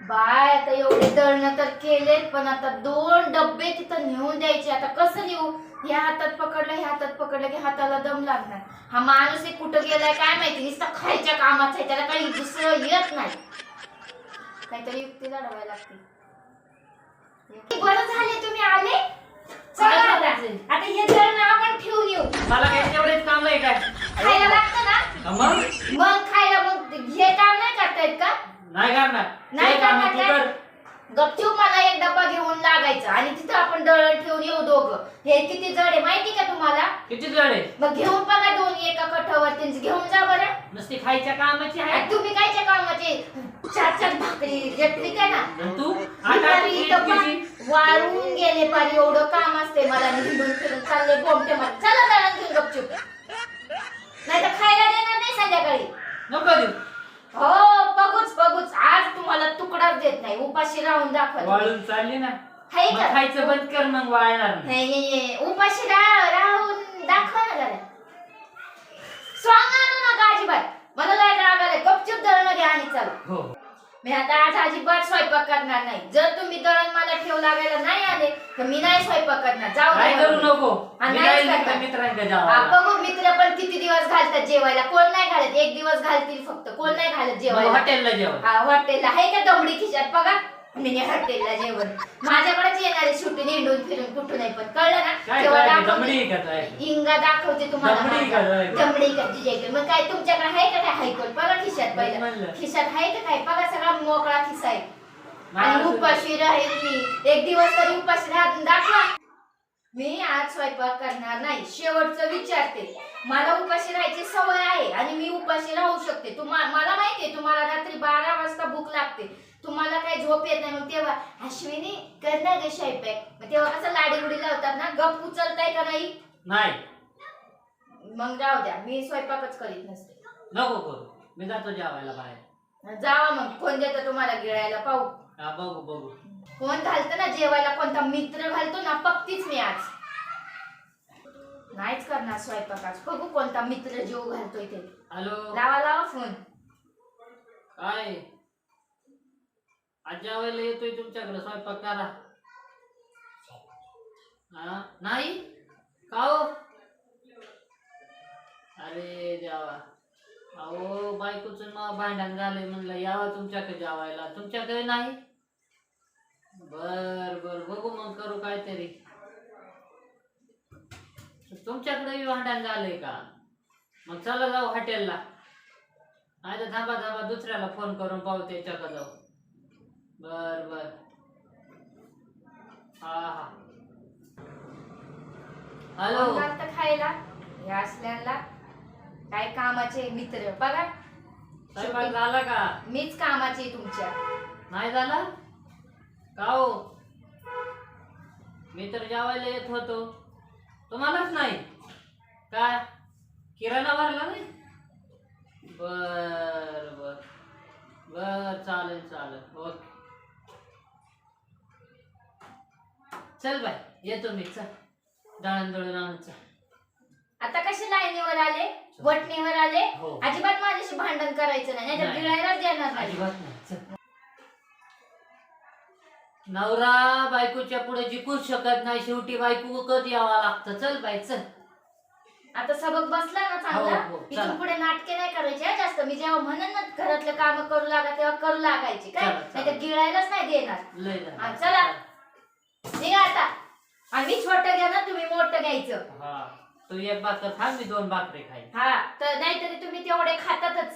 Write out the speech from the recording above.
Bye आता एवढे दळण तर केलेत, पण आता 2 डब्बे तिथं नेऊन द्यायचे. आता कसं नेऊ? ह्या हातात पकडलं, ह्या हातात पकडलं की हाताला दम लागणार. हा माणूस एक कुठं गेलाय काय माहिती, नुसतं खायच्या कामाचा आहे, त्याला काही दुसरं येत नाही. काहीतरी युक्ती लढवायला लागते. बरं झाले तुम्ही आले. चला आता हे दळण आपण ठेवून येऊ. मला काही तेवढेच काम आहे काय? खायला लागतं ना? मग खायला मग हे काम नाही करतायत का? नाही करणार. नाही करणार. गपचूप मला एक डब्बा घेऊन लागायचा आणि तिथं आपण दळण ठेवून येऊ दोघं. हे किती जड आहे माहिती का तुम्हाला? किती जड आहे? मग घेऊन बघा दोन्ही एका कठावरती घेऊन जा बरं. नुसती खायच्या कामाची आहे. तुम्ही कायच्या कामाचे? 4 भाकरी घेतली का ना? तू वाळून गेले पारी, एवढं काम असते मला. निघून फिरून चालले बोमटे मार. चला दळण घेऊन गपचूप. नाही तर खायला देणार नाही संध्याकाळी. नको देऊ. हो बघूच आज तुम्हाला तुकडाच देत नाही. उपाशी राहून दाखवा. वाळून चालली ना. खायचं बंद कर मग वाळणार नाही. उपाशी राहून दाखवा ना जरा. स्वांग आणू नका अजिबात. मला लय राग आलाय. गपचूप दळण घ्या आणि चला. हो. मी आता आज अजिबात स्वयंपाक करणार नाही. जर तुम्ही दळण मला ठेव लागायला नाही आले तर मी नाही स्वयंपाक करणार. जाऊ काय करू नको. बघू मित्र पण किती दिवस घालतात जेवायला. कोण नाही घालत. 1 दिवस घालतील फक्त. कोण नाही घालत जेवायला. हॉटेलला जेवण. हा हॉटेलला आहे का दमडी खिशात बघा. मी हॉटेलला जेवण माझ्याकडेच येणारे सुट्टी निंडून फिरून कुठून नाही. पण कळलं ना इंगा दाखवते तुम्हाला. दमडी का जिजायकडे. मग काय तुमच्याकडे आहे का काय हायकोल? बघा खिशात पहिलं. खिशात आहे का काय? बघा सगळा मोकळा खिसा आहे. आणि उपाशी राहील मी. 1 दिवस तरी उपाशी राहून दाखवा. मी आज स्वयंपाक करणार नाही. शेवटचं विचारते. मला उपाशी राहायची सवय आहे आणि मी उपाशी राहू शकते. मला माहितीये तुम्हाला रात्री 12 वाजता भूक लागते. तुम्हाला काही झोप येत नाही. मग तेव्हा अश्विनी कर ना ग स्वयंपाक. मग तेव्हा कसं लाडी गुडी लावतात ना. गप उचलताय का नाही? नाही. मग जाऊ द्या. मी स्वयंपाकच करीत नसते. नको करू. मी जातो जेवायला बाहेर. जावा मग. कोण देतं तुम्हाला गिळायला पाहू. बघू. कोण घालतं ना जेवायला? कोणता मित्र घालतो ना? पक्कीच मी आज नाहीच करणार स्वयंपाक आज. बघू कोणता मित्र जीव घालतोय ते. हॅलो. लावा फोन. काय आज जेवायला येतोय तुमच्याकडे. स्वयंपाक करा. नाही का हो? अरे देवा. अहो बायकोचं भांडण झालंय म्हणलं यावं तुमच्याकडे जेवायला. तुमच्याकडे नाही. बर बघू मग करू काहीतरी. तुमच्याकडे भांडण झालंय का? मग चला जाऊ हॉटेलला. नाही तर थांबा दुसऱ्याला फोन करून पाहू त्याच्याकडे जाऊ. बर हा. हॅलो. खायला हे असल्याला काय कामाचे मित्र बघा. स्वयंपाक झाला का? मीच कामाची तुमच्या. नाही झाला का हो? मी तर जेवायला येत होतो. तुम्हालाच नाही का? किराणा भरला नाही? बर चालेल. ओके. चल बाय येतो मी. चल दळण आणायचं. आता कशी लाईनीवर आले? वटणीवर आले. अजिबात माझ्याशी भांडण करायचं नाही. नाही तर गिळायलाच देणार नाही. अजिबात नाही. नवरा बायकोच्या पुढे जिंकूच शकत नाही. शेवटी बायको कधी यावा लागतं. चल बाई चल. आता सबक बसला ना चांगला. इथून पुढे नाटके नाही करायचे जास्त. मी जेव्हा म्हणन ना घरातले काम करू लागा तेव्हा करू लागायचे. काय नाही तर गिळायलाच नाही देणार. चला निघा आता. आम्ही छोटं घ्या ना तुम्ही मोठं घ्यायचं. तू 1 भाकर खा. मी 2 भाकरी खाईन. हा तर नाहीतरी तुम्ही तेवढे खातातच.